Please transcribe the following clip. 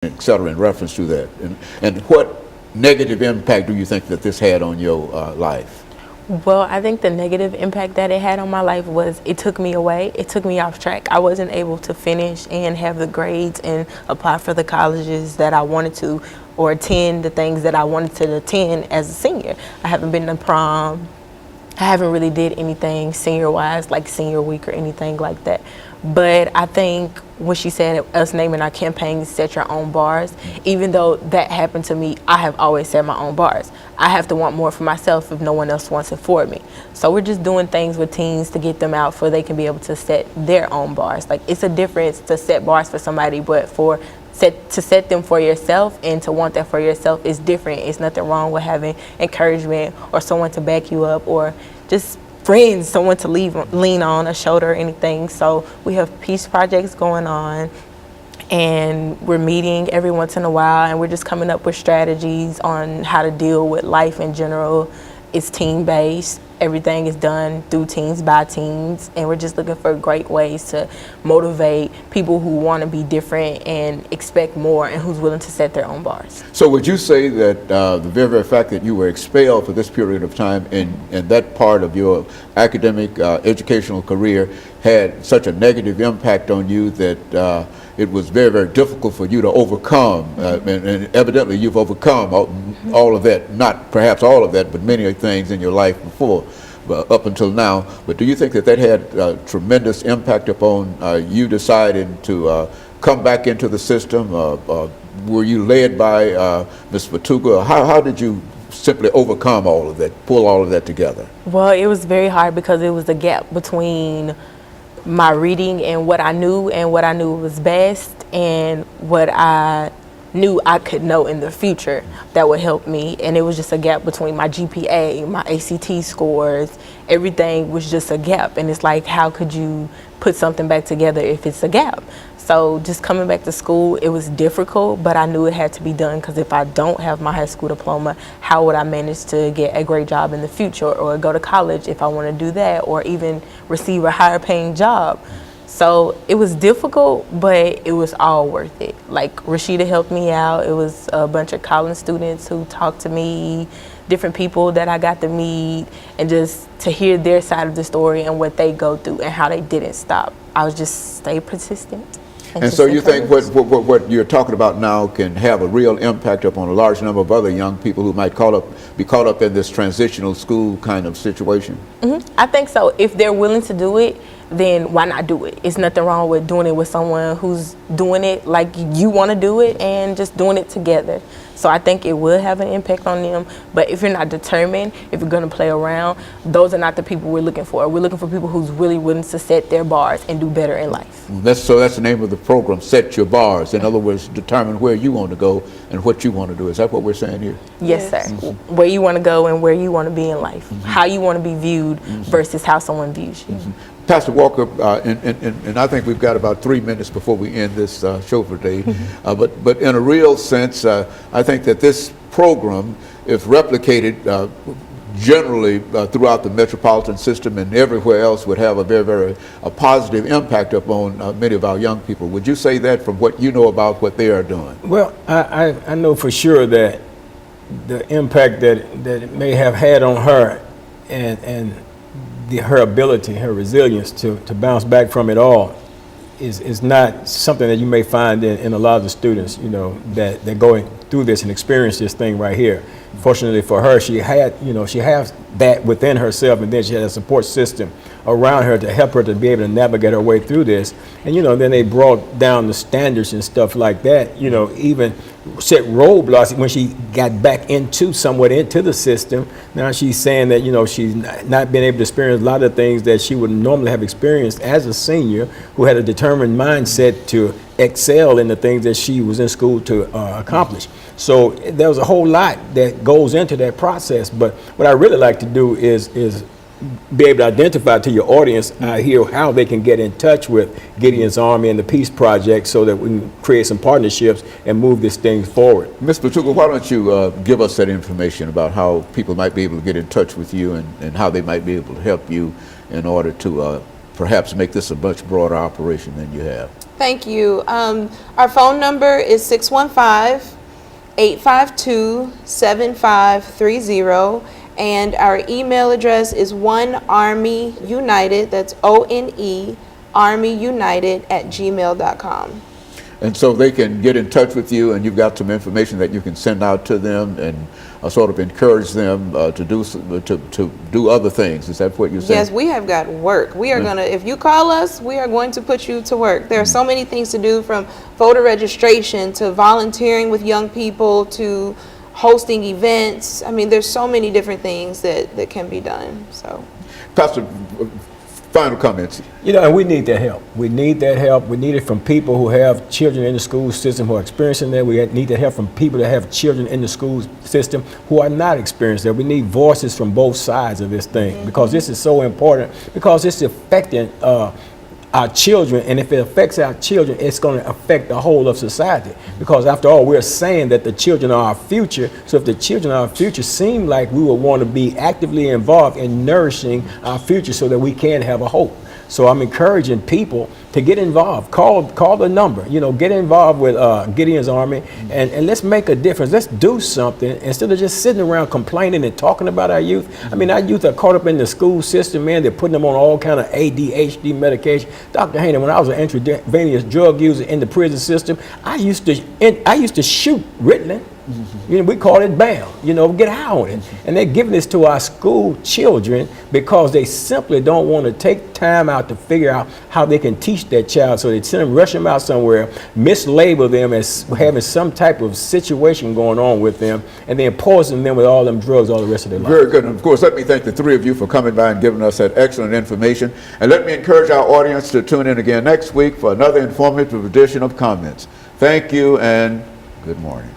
et cetera, in reference to that. And what negative impact do you think that this had on your life? Well, I think the negative impact that it had on my life was it took me away. It took me off track. I wasn't able to finish and have the grades and apply for the colleges that I wanted to, or attend the things that I wanted to attend as a senior. I haven't been to prom. I haven't really did anything senior-wise, like senior week or anything like that. But I think when she said us naming our campaign Set Your Own Bars, even though that happened to me, I have always set my own bars. I have to want more for myself if no one else wants it for me. So we're just doing things with teens to get them out so they can be able to set their own bars. Like, it's a difference to set bars for somebody, but to set them for yourself and to want that for yourself is different. It's nothing wrong with having encouragement or someone to back you up, or just friends, someone to lean on, a shoulder or anything. So we have peace projects going on, and we're meeting every once in a while, and we're just coming up with strategies on how to deal with life in general. It's team-based. Everything is done through teams, by teams, and we're just looking for great ways to motivate people who want to be different and expect more, and who's willing to set their own bars. So would you say that the very fact that you were expelled for this period of time and that part of your academic educational career had such a negative impact on you that it was very, very difficult for you to overcome, and evidently you've overcome all of that, not perhaps all of that, but many things in your life before, up until now. But do you think that had a tremendous impact upon you deciding to come back into the system? Were you led by Ms. Fatuga? How did you simply overcome all of that, pull all of that together? Well, it was very hard because it was a gap between my reading and what I knew was best, and what I knew I could know in the future that would help me. And it was just a gap between my GPA, my ACT scores, everything was just a gap. And it's like, how could you put something back together if it's a gap? So just coming back to school, it was difficult, but I knew it had to be done, because if I don't have my high school diploma, how would I manage to get a great job in the future, or go to college if I want to do that, or even receive a higher paying job? So it was difficult, but it was all worth it. Like, Rashida helped me out. It was a bunch of college students who talked to me, different people that I got to meet, and just to hear their side of the story and what they go through and how they didn't stop. I was just stay persistent. And so you think what you're talking about now can have a real impact upon a large number of other young people who might be caught up in this transitional school kind of situation? I think so. If they're willing to do it, then why not do it? It's nothing wrong with doing it with someone who's doing it like you want to do it, and just doing it together. So I think it will have an impact on them. But if you're not determined, if you're going to play around, those are not the people we're looking for. We're looking for people who's really willing to set their bars and do better in life. So that's the name of the program, Set Your Bars. In other words, determine where you want to go and what you want to do. Is that what we're saying here? Yes, sir. Where you want to go and where you want to be in life. How you want to be viewed versus how someone views you. Pastor Walker, and I think we've got about 3 minutes before we end this show for today. But in a real sense, I think that this program, if replicated generally throughout the metropolitan system and everywhere else, would have a very, very positive impact upon many of our young people. Would you say that from what you know about what they are doing? Well, I know for sure that the impact that it may have had on her, and her ability, her resilience to bounce back from it all is not something that you may find in a lot of the students, that they're going through this and experience this thing right here. Fortunately for her, she has that within herself, and then she had a support system around her to help her to be able to navigate her way through this. And then they brought down the standards and stuff like that, even set roadblocks when she got back somewhat into the system. Now she's saying that, she's not been able to experience a lot of things that she would normally have experienced as a senior who had a determined mindset to excel in the things that she was in school to accomplish. So there was a whole lot that goes into that process. But what I really like to do is be able to identify to your audience here how they can get in touch with Gideon's Army and the Peace Project, so that we can create some partnerships and move this thing forward. Ms. Fatuga, why don't you give us that information about how people might be able to get in touch with you, and how they might be able to help you in order to perhaps make this a much broader operation than you have? Thank you. Our phone number is 615-852-7530, and our email address is onearmyunited, that's ONE, armyunited@gmail.com. And so they can get in touch with you, and you've got some information that you can send out to them and sort of encourage them to do other things. Is that what you're saying? Yes, we have got work. We are gonna, if you call us, we are going to put you to work. There are so many things to do, from voter registration to volunteering with young people to hosting events. I mean, there's so many different things that can be done. So, Pastor, final comments. You know, and we need that help. We need that help. We need it from people who have children in the school system who are experiencing that. We need that help from people that have children in the school system who are not experienced that. We need voices from both sides of this thing, because this is so important, because it's affecting our children, and if it affects our children, it's going to affect the whole of society, because after all, we're saying that the children are our future. So if the children are our future, seem like we would want to be actively involved in nourishing our future so that we can have a hope. So I'm encouraging people to get involved. Call the number, you know, get involved with Gideon's Army, and let's make a difference. Let's do something instead of just sitting around complaining and talking about our youth. I mean, our youth are caught up in the school system, man. They're putting them on all kind of ADHD medication. Dr. Haney, when I was an intravenous drug user in the prison system, I used to shoot Ritalin. You know, we call it BAM, you know, get high on it. And they're giving this to our school children because they simply don't want to take time out to figure out how they can teach that child. So they send them, rush them out somewhere, mislabel them as having some type of situation going on with them, and then poison them with all them drugs all the rest of their life. Very good. And of course, let me thank the three of you for coming by and giving us that excellent information. And let me encourage our audience to tune in again next week for another informative edition of Comments. Thank you and good morning.